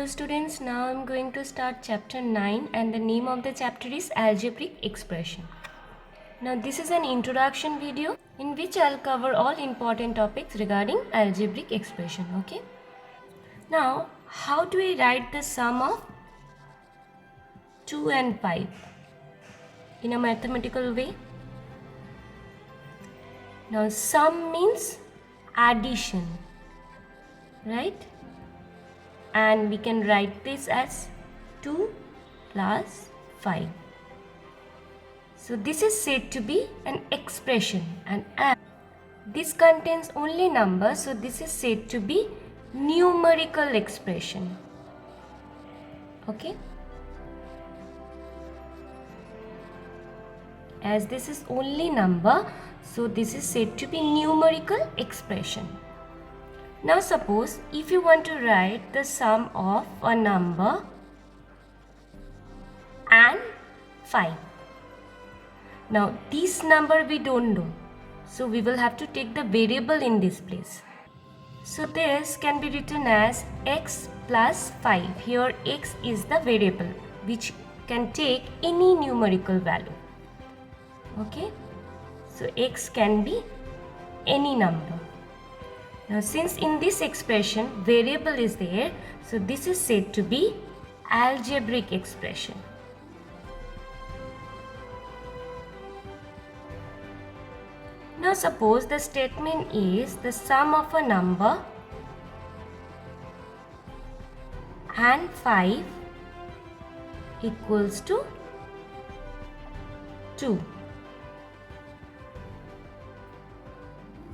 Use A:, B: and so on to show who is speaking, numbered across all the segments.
A: Hello students, now I'm going to start chapter 9 and the name of the chapter is Algebraic Expression. Now this is an introduction video in which I'll cover all important topics regarding algebraic expression, okay? Now, how do we write the sum of 2 and 5 in a mathematical way? Now sum means addition, right? And we can write this as 2 plus 5. So this is said to be an expression and this contains only numbers, so this is said to be numerical expression. Okay? As this is only number, so this is said to be numerical expression. Now suppose if you want to write the sum of a number and 5. Now this number we don't know, so we will have to take the variable in this place. So this can be written as x plus 5. Here x is the variable which can take any numerical value. Okay, so x can be any number. Now since in this expression variable is there, so this is said to be algebraic expression. Now suppose the statement is the sum of a number and 5 equals to 2.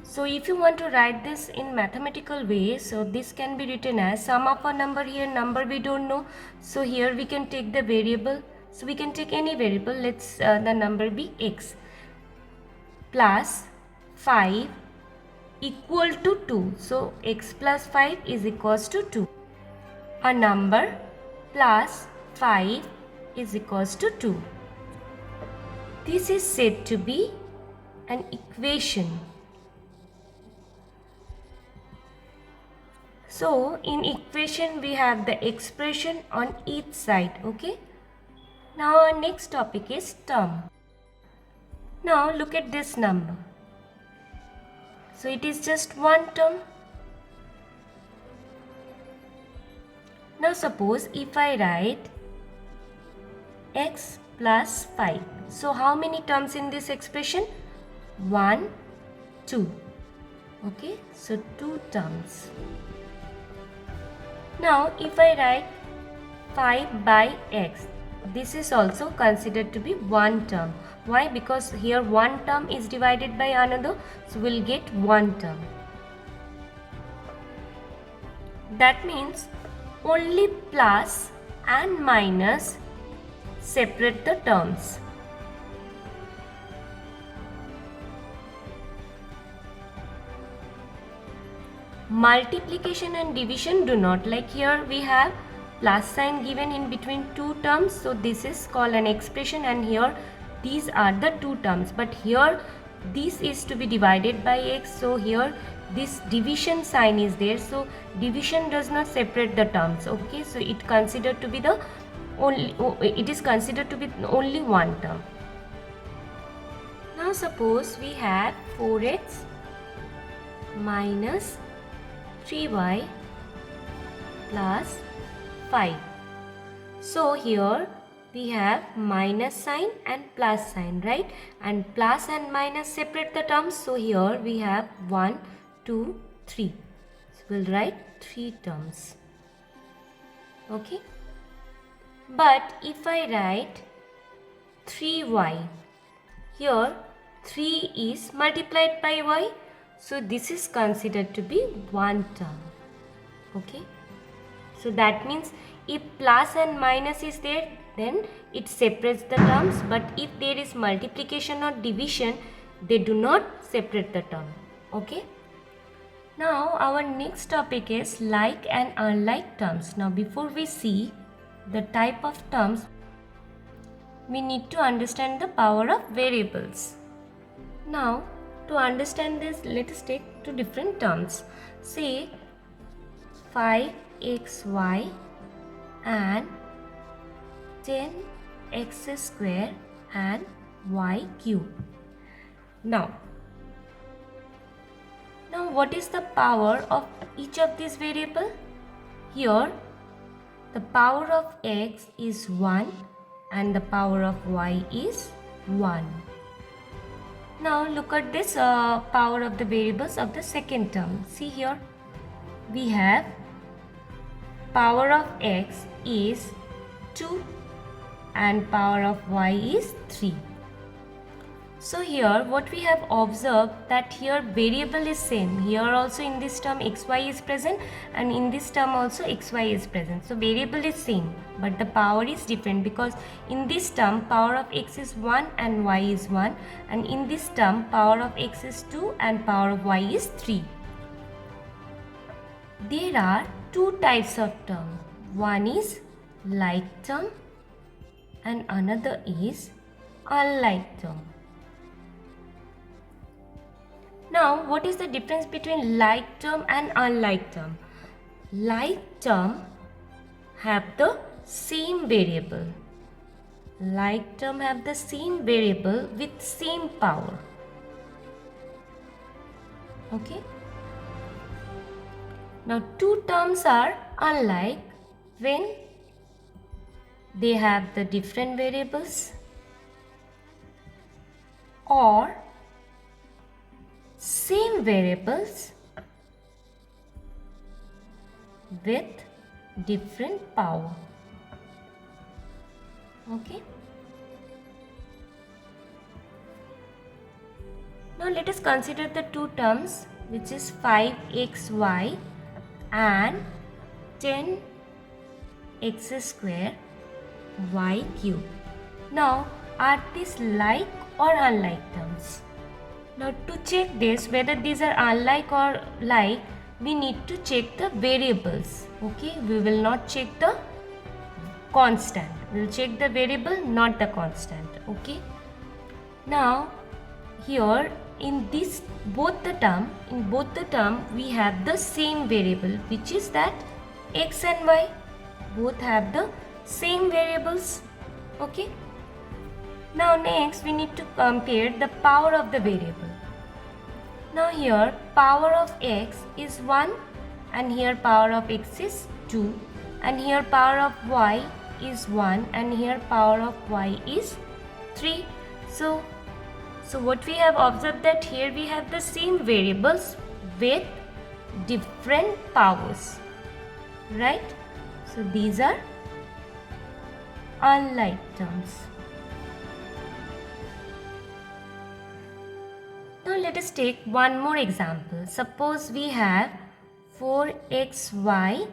A: So if you want to write this in mathematical way, so this can be written as sum of a number. Here number we don't know, so here we can take the variable. So we can take any variable, let's the number be x plus 5 equal to 2. So x plus 5 is equals to 2. A number plus 5 is equals to 2. This is said to be an equation. So in equation we have the expression on each side, okay? Now our next topic is term. Now look at this number. So it is just one term. Now suppose if I write x plus 5. So how many terms in this expression? 1, 2. Okay, so 2 terms. Now if I write 5 by x, this is also considered to be one term. Why? Because here one term is divided by another, so we'll get one term. That means only plus and minus separate the terms. Multiplication and division do not, like here we have plus sign given in between two terms, so this is called an expression, and here these are the two terms, but here this is to be divided by x, so here this division sign is there, so division does not separate the terms. Okay, so it considered to be the only, it is considered to be only one term. Now suppose we have 4x minus 3y plus 5. So here we have minus sign and plus sign, right? And plus and minus separate the terms. So here we have 1, 2, 3. So we'll write 3 terms. Okay. But if I write 3y, here 3 is multiplied by y. So this is considered to be one term. Okay. So that means if plus and minus is there, then it separates the terms. But if there is multiplication or division, they do not separate the term. Okay. Now our next topic is like and unlike terms. Now before we see the type of terms, we need to understand the power of variables. Now to understand this, let us take two different terms. Say 5xy and 10x square and y cube. Now what is the power of each of these variable? Here the power of x is 1 and the power of y is 1. Now look at this power of the variables of the second term. See here, we have power of x is 2 and power of y is 3. So here what we have observed that here variable is same. Here also in this term xy is present and in this term also xy is present. So variable is same but the power is different, because in this term power of x is 1 and y is 1, and in this term power of x is 2 and power of y is 3. There are two types of term. One is like term and another is unlike term. Now, what is the difference between like term and unlike term? Like term have the same variable. Like term have the same variable with same power. Okay. Now, two terms are unlike when they have the different variables or same variables with different power. Okay. Now let us consider the two terms, which is 5xy and 10x square y cube. Now are these like or unlike terms? Now to check this whether these are unlike or like, we need to check the variables. Okay, we will not check the constant. We will check the variable, not the constant. Okay. Now here in both the term we have the same variable, which is that x and y. Both have the same variables. Okay. Now next we need to compare the power of the variable. Now here power of x is 1 and here power of x is 2 and here power of y is 1 and here power of y is 3. So what we have observed that here we have the same variables with different powers, right? So these are unlike terms. Now let us take one more example. Suppose we have 4xy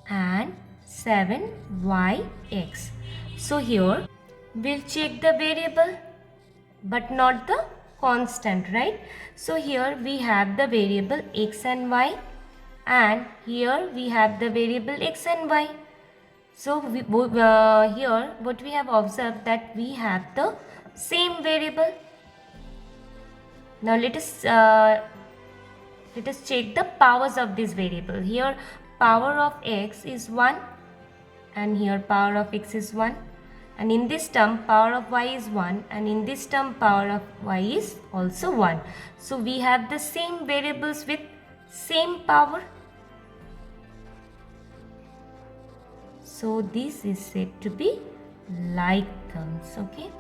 A: and 7yx. So here we'll check the variable but not the constant, right? So here we have the variable x and y and here we have the variable x and y. So here what we have observed that we have the same variable. Now let us check the powers of this variable. Here power of x is 1 and here power of x is 1, and in this term power of y is 1 and in this term power of y is also 1. So we have the same variables with same power. So this is said to be like terms. Okay.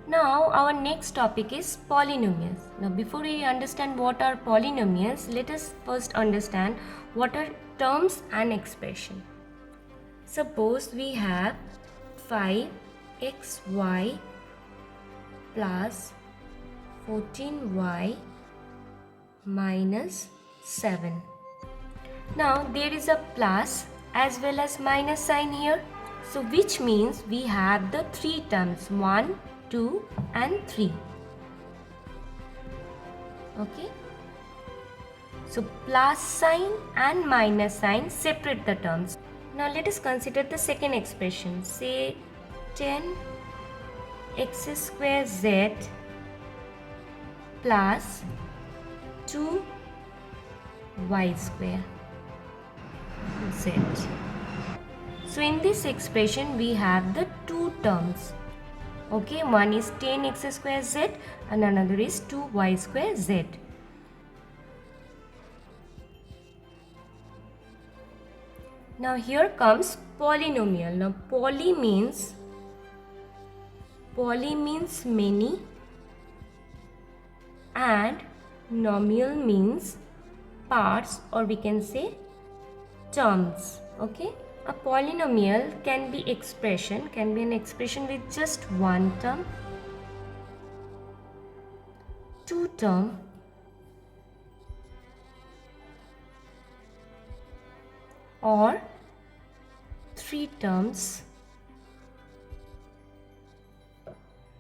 A: Now our next topic is polynomials. Now before we understand what are polynomials, let us first understand what are terms and expression. Suppose we have 5xy plus 14y minus 7. Now there is a plus as well as minus sign here. So which means we have the three terms 1, 2 and 3. Okay. So plus sign and minus sign separate the terms. Now let us consider the second expression. Say 10x square z plus 2y square. z. So in this expression we have the two terms. Okay, one is 10x square z and another is 2y square z. Now here comes polynomial. Now poly means many and nomial means parts, or we can say terms. Okay, a polynomial can be an expression with just one term, two term, or three terms.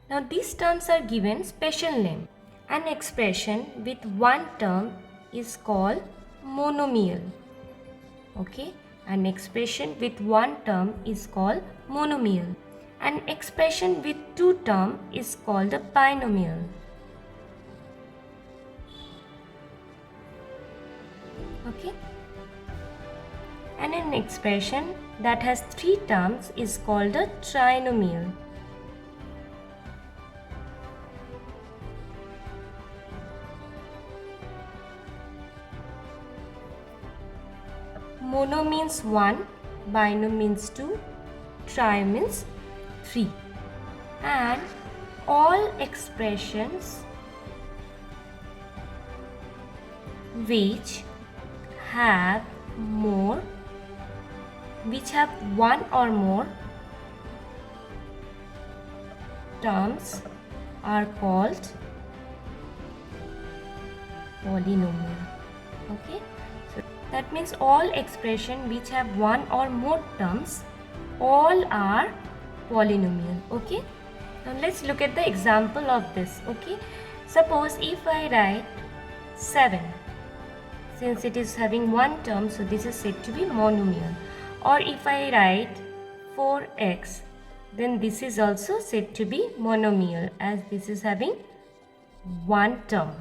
A: Now these terms are given special name. An expression with one term is called monomial. Okay, an expression with one term is called monomial. An expression with two term is called a binomial. Okay, and an expression that has three terms is called a trinomial. Mono means 1, binom means 2, tri means 3. And all expressions which have one or more terms are called polynomial. Okay, so that means all expression which have one or more terms, all are polynomial. Okay, now let's look at the example of this. Okay, suppose if I write 7, since it is having one term, so this is said to be monomial. Or if I write 4x, then this is also said to be monomial, as this is having one term.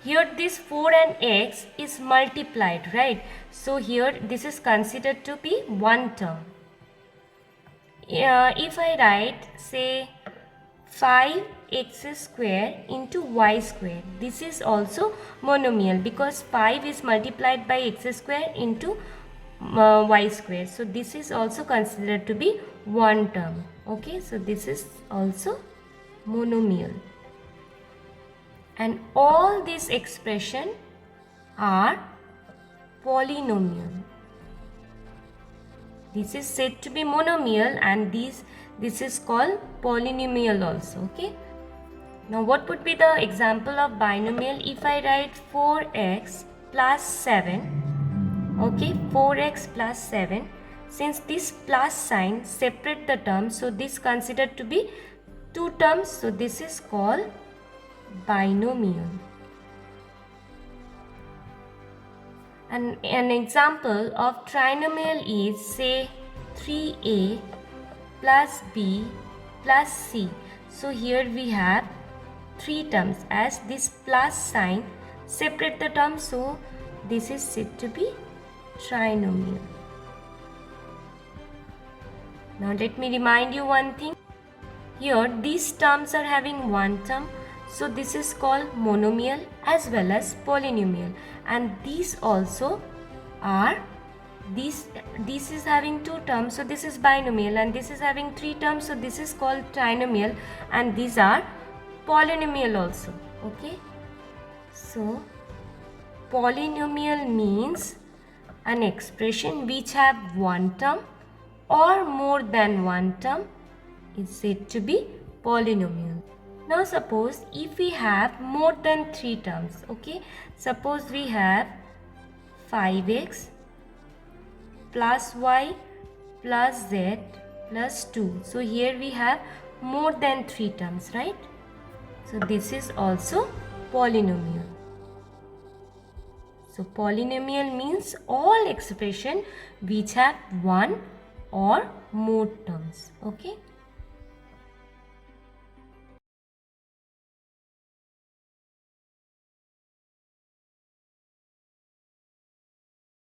A: Here this 4 and x is multiplied, right? So here this is considered to be one term. If I write say 5x square into y square, this is also monomial because 5 is multiplied by x square into y square. So this is also considered to be one term. Okay, so this is also monomial. And all these expressions are polynomial. This is said to be monomial and this is called polynomial also. Okay. Now what would be the example of binomial? If I write 4x plus 7, okay, 4x plus 7, since this plus sign separate the terms, so this considered to be two terms, so this is called binomial. And an example of trinomial is say 3a plus b plus c. So here we have three terms, as this plus sign separate the terms, so this is said to be trinomial. Now let me remind you one thing. Here these terms are having one term, so this is called monomial as well as polynomial, and these also are this is having two terms, so this is binomial, and this is having three terms, so this is called trinomial, and these are polynomial also. Okay, so polynomial means an expression which have one term or more than one term is said to be polynomial. Now suppose if we have more than three terms, okay, suppose we have 5x plus y plus z plus 2. So here we have more than three terms, right? So this is also polynomial. So polynomial means all expression which have one or more terms. Okay.